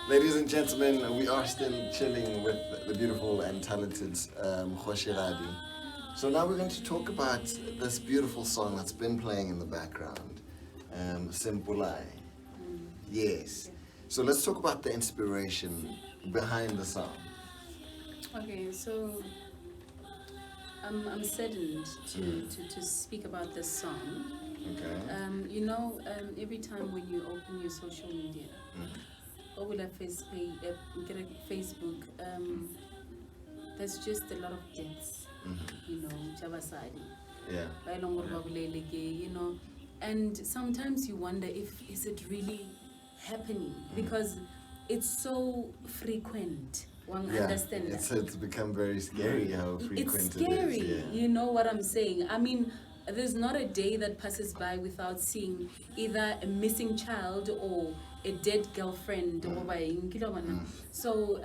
Ladies and gentlemen, we are still chilling with the beautiful and talented kgoSHEgadi. So now we're going to talk about this beautiful song that's been playing in the background, Simpulai. Yes. So let's talk about the inspiration behind the song. Okay, so I'm saddened to speak about this song. Okay. Every time when you open your social media, or Facebook, there's just a lot of deaths, Javasadi. Yeah. And sometimes you wonder is it really happening, because it's so frequent. Understand that? It's become very scary how frequent it's scary, it is. Yeah. You know what I'm saying? I mean, there's not a day that passes by without seeing either a missing child or a dead girlfriend. So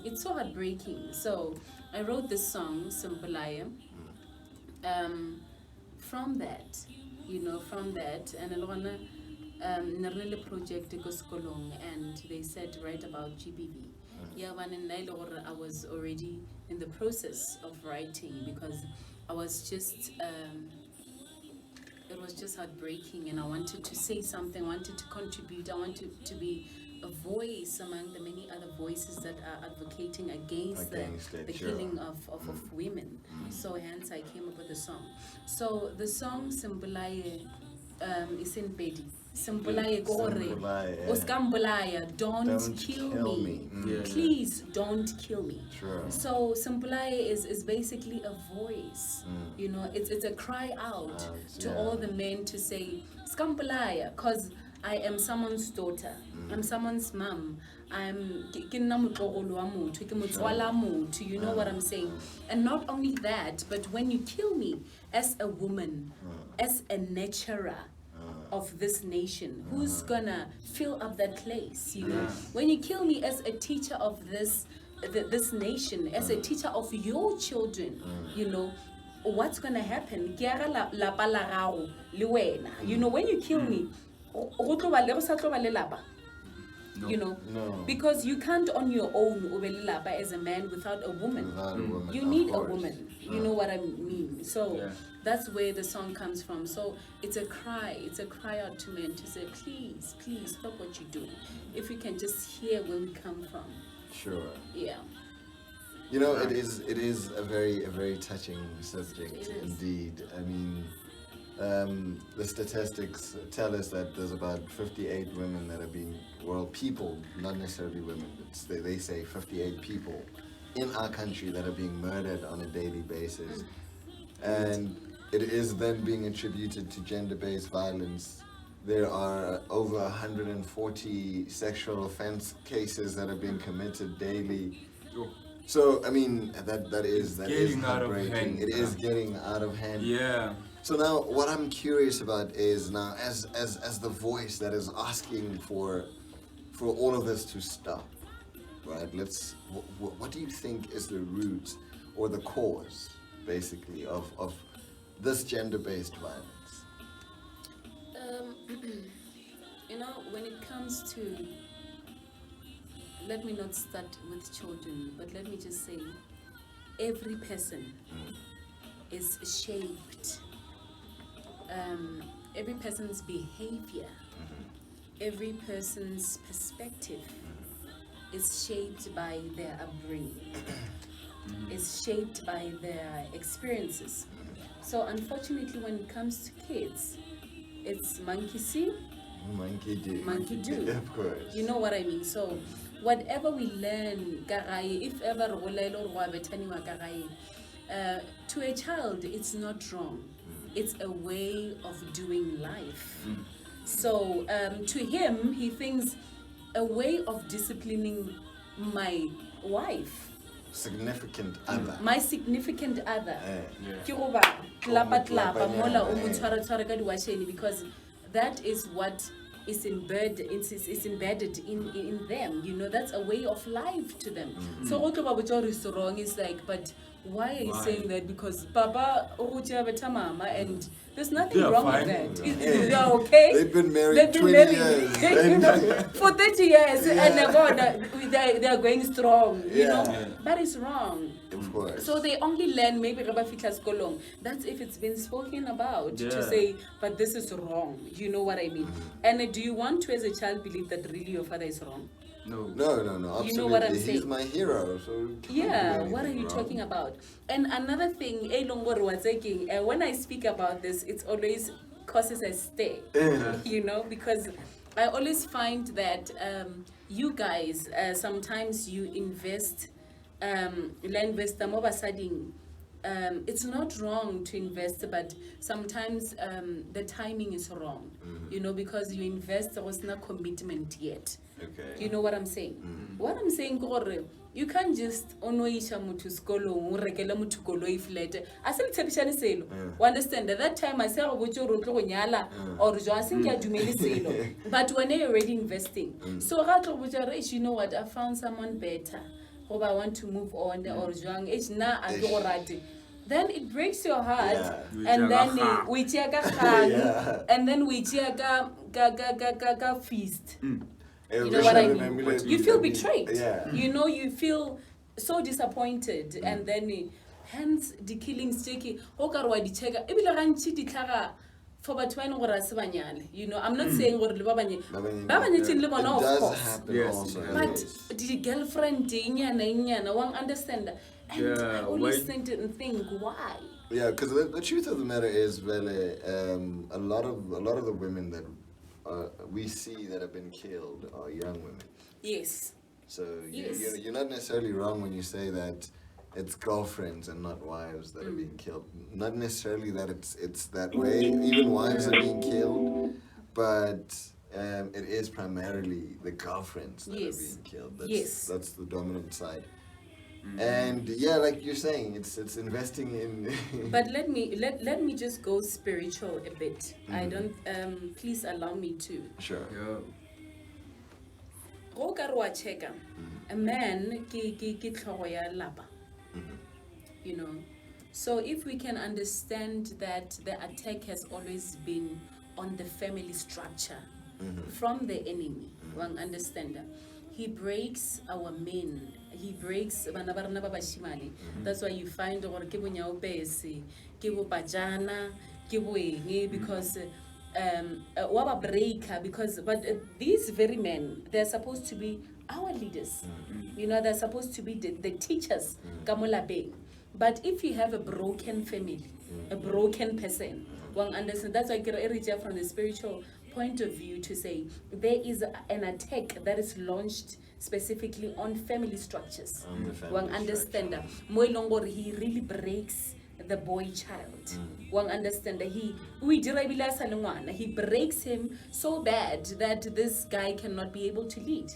it's so heartbreaking. So I wrote this song, Simpulaya, from that, and Alona Narele project Goskolong, and they said write about GBV. Yeah, I was already in the process of writing, because I was just it was just heartbreaking, and I wanted to say something, I wanted to contribute, I wanted to be a voice among the many other voices that are advocating against the killing of women. So hence I came up with the song. So the song Simpulaye is in Pedi. Simpulaye gore. Oskambulaya, don't kill me. Please don't kill me. Sure. So Simpulaye is basically a voice. It's a cry out to all the men to say Skambulaya, because I am someone's daughter. I'm someone's mom. I'm you know what I'm saying? And not only that, but when you kill me as a woman, as a nurturer of this nation, who's gonna fill up that place? When you kill me as a teacher of this nation, as a teacher of your children, what's gonna happen? When you kill me, No. Because you can't on your own as a man without a woman. You need a woman. You know what I mean? So that's where the song comes from. So it's a cry out to men to say, please stop what you're doing. If you can just hear where we come from. Sure. Yeah. It is a very touching subject indeed. I mean, the statistics tell us that there's about 58 women that are being, people, not necessarily women, but they say 58 people in our country that are being murdered on a daily basis. And it is then being attributed to gender-based violence. There are over 140 sexual offense cases that are being committed daily. So, I mean, that is heartbreaking. It is getting out of hand. Yeah. So now, what I'm curious about is now, as the voice that is asking for all of this to stop, right? What do you think is the root or the cause, basically, of this gender-based violence? When it comes to, let me not start with children, but let me just say, every person is shaped. Every person's behavior, every person's perspective is shaped by their upbringing, is shaped by their experiences. So unfortunately, when it comes to kids, it's monkey see, monkey do. Of course. You know what I mean? So whatever we learn, if ever to a child, it's not wrong. It's a way of doing life. So to him, he thinks a way of disciplining my wife. Significant other. My significant other. Because that is what is embedded in them. You know, that's a way of life to them. So what about is wrong is like, but why are you saying that? Because Papa mama and there's nothing wrong with that. They are okay. They've been married 20 years. You know, for 30 years and they are going strong, you know. That is wrong. Of course. So they only learn maybe that's if it's been spoken about to say, but this is wrong. You know what I mean? And do you want to as a child believe that really your father is wrong? No. Absolutely. You know what I'm saying? He's my hero. So what are you talking about? And another thing, when I speak about this, it always causes a stay. You know, because I always find that you guys sometimes you invest. It's not wrong to invest, but sometimes the timing is wrong. You know, because you invest, there was no commitment yet. Okay. You know what I'm saying? What I'm saying, you can't just onoisha mutu skolo urekela mutu koloi flat. Asil tshebishane selo. You understand? At that time I say go botse ro tlo go nyala or jo asin ke dumele selo. But when you're already investing. So ga tlo botse, you know what? I found someone better. Hope I want to move on or jang age na a go rate. Then it breaks your heart, and then we check and then we check ga feast. You know what I mean? You feel betrayed. You know, you feel so disappointed, and then hence the killing sticky. Okarwa di cheka. Ebile ganchi di tlhaga for batho gore a se banyale. You know, I'm not saying gore le ba banyetse le bona, of course. Yes. But the girlfriend inyana won't understand. And I always think why? Yeah, because the truth of the matter is, really, a lot of the women that we see that have been killed are young women. Yes. So you're not necessarily wrong when you say that it's girlfriends and not wives that are being killed. Not necessarily that it's that way. Even wives are being killed, but it is primarily the girlfriends that are being killed. That's the dominant side. And like you're saying, it's investing in. But let me just go spiritual a bit. I don't. Please allow me to. Sure. A man ki tlhogo ya lapa. You know, so if we can understand that the attack has always been on the family structure from the enemy, one understand. He breaks our men. He breaks that's why you find or because but these very men, they're supposed to be our leaders. You know, they're supposed to be the teachers. But if you have a broken family, a broken person, one understand. That's why I reject from the spiritual point of view to say there is an attack that is launched specifically on family structures. One understand that he really breaks the boy child. One understand that he breaks him so bad that this guy cannot be able to lead,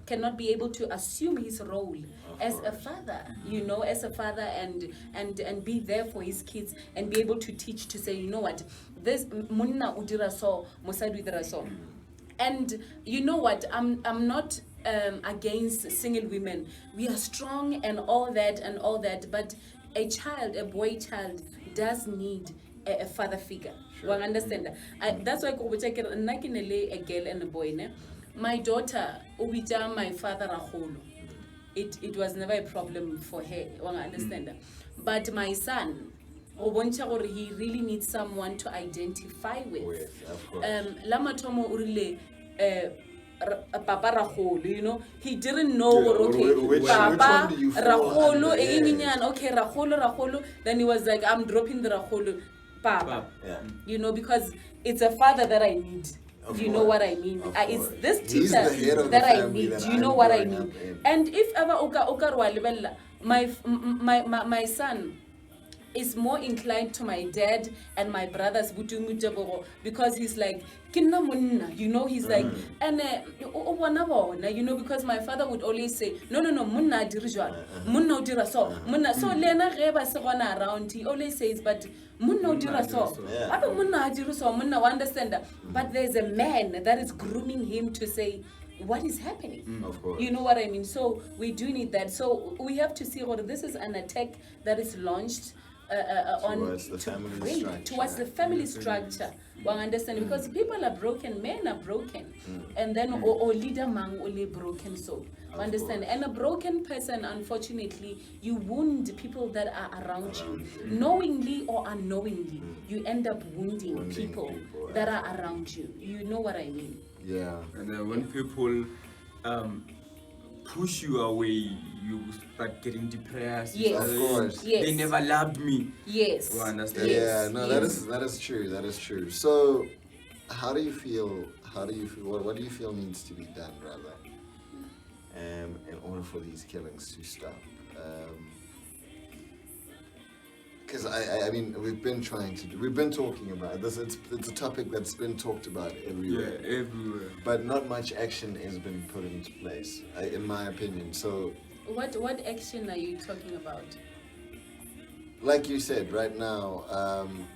cannot be able to assume his role as a father, you know, as a father and be there for his kids and be able to teach, to say, you know what, this munna udira so, musadu udira so. And you know what, I'm not against single women. We are strong and all that, but a boy child does need a father figure. Sure. One understand that. That's why a girl and a boy. Ne? My daughter, ubita my father raholo. It was never a problem for her. One understand that. But my son, he really needs someone to identify with. Lama tomo urile Papa Raholo, you know, he didn't know Papa Raholo, okay, Raholo. Then he was like, I'm dropping the Raholo, Papa. You know, because it's a father that I need. You know what I mean? It's this teacher that I need. You know what I mean? And if ever my son, is more inclined to my dad and my brothers because he's like, "Kinna munna," you know, he's like, and you know, because my father would always say, no, munna dirjwan, munna dira so, munna. So Lena Reba Savana around, he always says, but munna dira so. I don't munna dira so, munna understand that. But there's a man that is grooming him to say, what is happening? Of course. You know what I mean? So we do need that. So we have to see what this is an attack that is launched towards the family structure. Towards the family structure. Well, understand, because people are broken, men are broken, and then or leader man only broken soul. Understand? And a broken person, unfortunately, you wound people that are around you, knowingly or unknowingly. You end up wounding people that are around you. You know what I mean? Yeah. And then when people push you away, you start getting depressed. Yes, of course. Yes. They never loved me. Yes. You understand? Yeah. No, that is true. That is true. So, how do you feel? What do you feel needs to be done, rather, in order for these killings to stop? Because I mean, we've been talking about this. It's a topic that's been talked about everywhere. Yeah, everywhere. But not much action has been put into place, in my opinion. So, what action are you talking about? like you said, right now,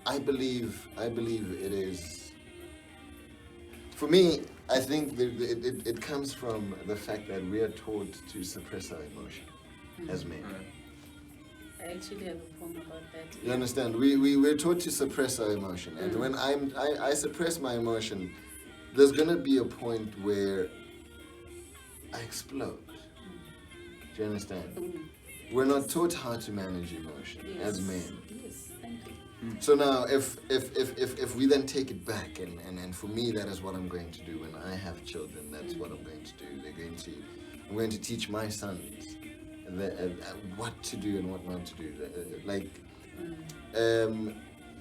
I believe it is. For me, I think it comes from the fact that we are taught to suppress our emotion as men. I actually have a poem about that. You understand? We're taught to suppress our emotion, and when I suppress my emotion, there's gonna be a point where I explode. Do you understand? We're not taught how to manage emotion as men. Yes, thank you. So now, if we then take it back, and for me, that is what I'm going to do when I have children. That's what I'm going to do. I'm going to teach my sons what to do and what not to do.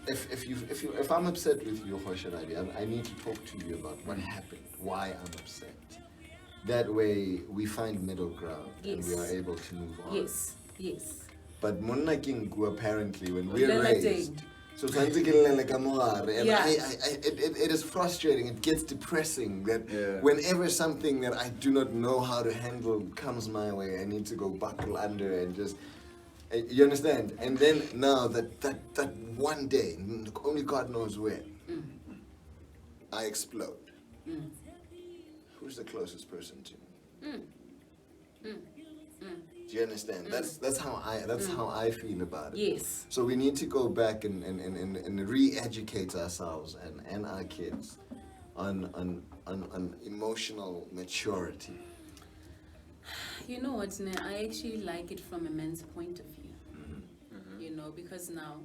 If I'm upset with you, kgoSHEgadi, I need to talk to you about what happened, why I'm upset. That way, we find middle ground and we are able to move on. Yes. But monna kingu, apparently, when we're raised, so it is frustrating. It gets depressing that whenever something that I do not know how to handle comes my way, I need to go buckle under and just. You understand? And then now that one day, only God knows when, I explode. Who's the closest person to me? Do you understand? That's how I feel about it. Yes. So we need to go back and re-educate ourselves and our kids on emotional maturity. You know what, Ne? I actually like it from a man's point of view. You know, because now,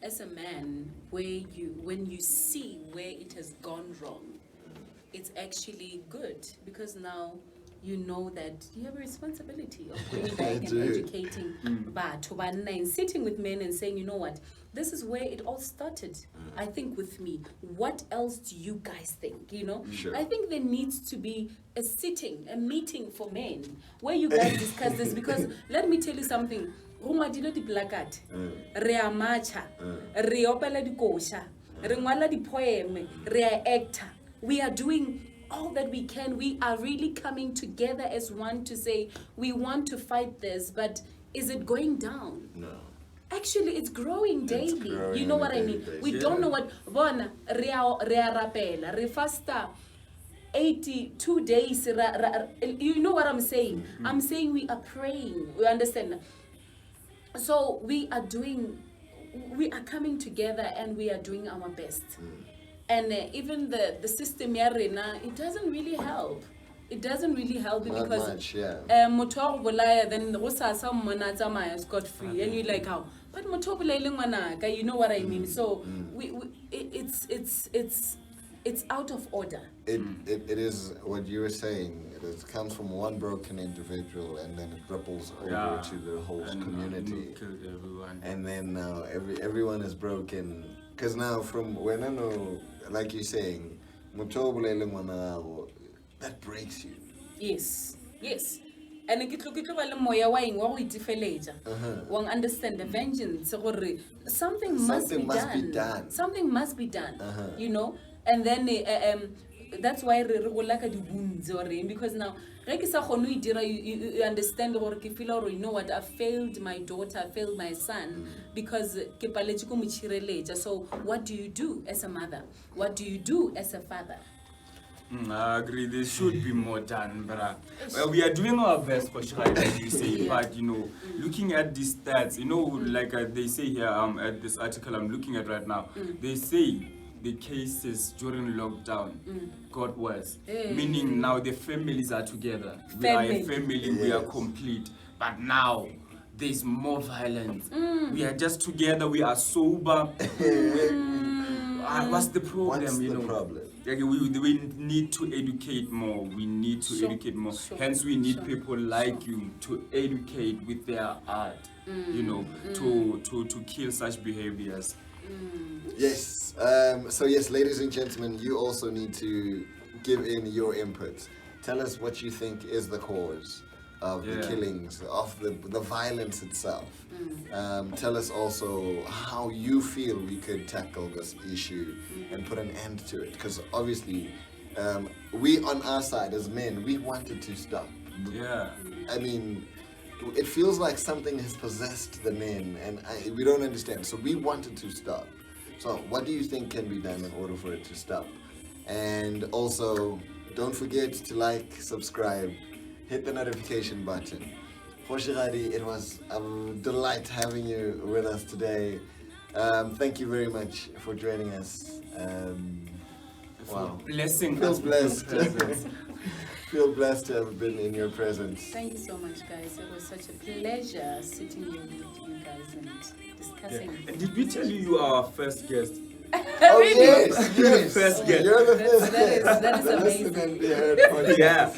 as a man, when you see where it has gone wrong, it's actually good, because now you know that you have a responsibility of going back and educating and sitting with men and saying, you know what, this is where it all started. I think with me, what else do you guys think? You know, Sure. I think there needs to be a meeting for men where you guys discuss this, because let me tell you something. Re a matcha, re opela dikosha, re ngwala dipoeme, re a actor. We are doing all that we can. We are really coming together as one to say we want to fight this, but is it going down? No. Actually, it's growing daily. Growing you know on a what I daily mean? basis. We don't know what. Bona re a rapela, re fasta 82 days. You know what I'm saying? I'm saying we are praying. We understand. So we are coming together and we are doing our best. And even the system yarena, it doesn't really help. It doesn't really help Not because much, yeah. motor bolaya then someone scot free, and you're like, how? But motor bolayilengwanaka, you know what I mean? So it's out of order. It is what you were saying. It comes from one broken individual, and then it ripples over to the whole community. Killed everyone. And then now everyone is broken. Because now, from when I know, like you're saying, that breaks you. Yes. and ke tlo ba le moya wa eng wa go itefeletša wa understand the vengeance gore something must be done. Something must be done, you know. And then that's why re go laka di wounds or because now ge ke sa kgone o dira you understand gore ke feel or you know what, I failed my daughter, I failed my son because ke paletse ko mo tshireletša. So what do you do as a mother? What do you do as a father? I agree. There should be more done, but well, we are doing our best for sure, like you say. But you know, looking at these stats, you know, like they say here, at this article I'm looking at right now, they say the cases during lockdown got worse. Meaning now the families are together. We are a family. We are complete. But now there's more violence. We are just together. We are sober. What's the problem? What's the problem? Like we need to educate more. We need to educate more. Hence, we need people like you to educate with their art. You know, to kill such behaviors. Yes. So yes, ladies and gentlemen, you also need to give in your input. Tell us what you think is the cause of the killings, of the violence itself. Tell us also how you feel we could tackle this issue and put an end to it. Because obviously, we on our side as men, we wanted to stop. Yeah. I mean, it feels like something has possessed the men, and we don't understand. So we wanted to stop. So what do you think can be done in order for it to stop? And also, don't forget to like, subscribe, hit the notification button. kgoSHEgadi, it was a delight having you with us today. Thank you very much for joining us. Wow. Blessing. Feel blessed. Feel blessed to have been in your presence. Thank you so much, guys. It was such a pleasure sitting here with you guys and discussing. And did we tell you are our first guest? Oh yes, yes. First guest. You're the first guest. That is amazing. Yeah.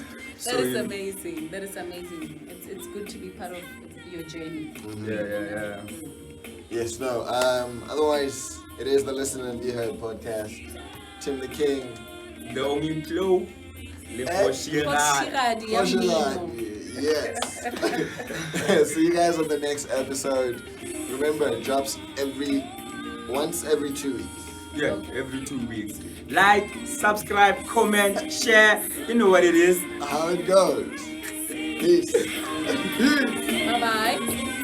That is amazing. That is amazing. It's good to be part of your journey. Yeah. Yes, no. Otherwise, it is the Listen and Be Heard podcast. Tim the King. The only flow. kgoSHEgadi, yes. See you guys on the next episode. Remember, it drops once every 2 weeks. Yeah, every 2 weeks. Like, subscribe, comment, share. You know what it is. How it goes. Peace. Bye-bye.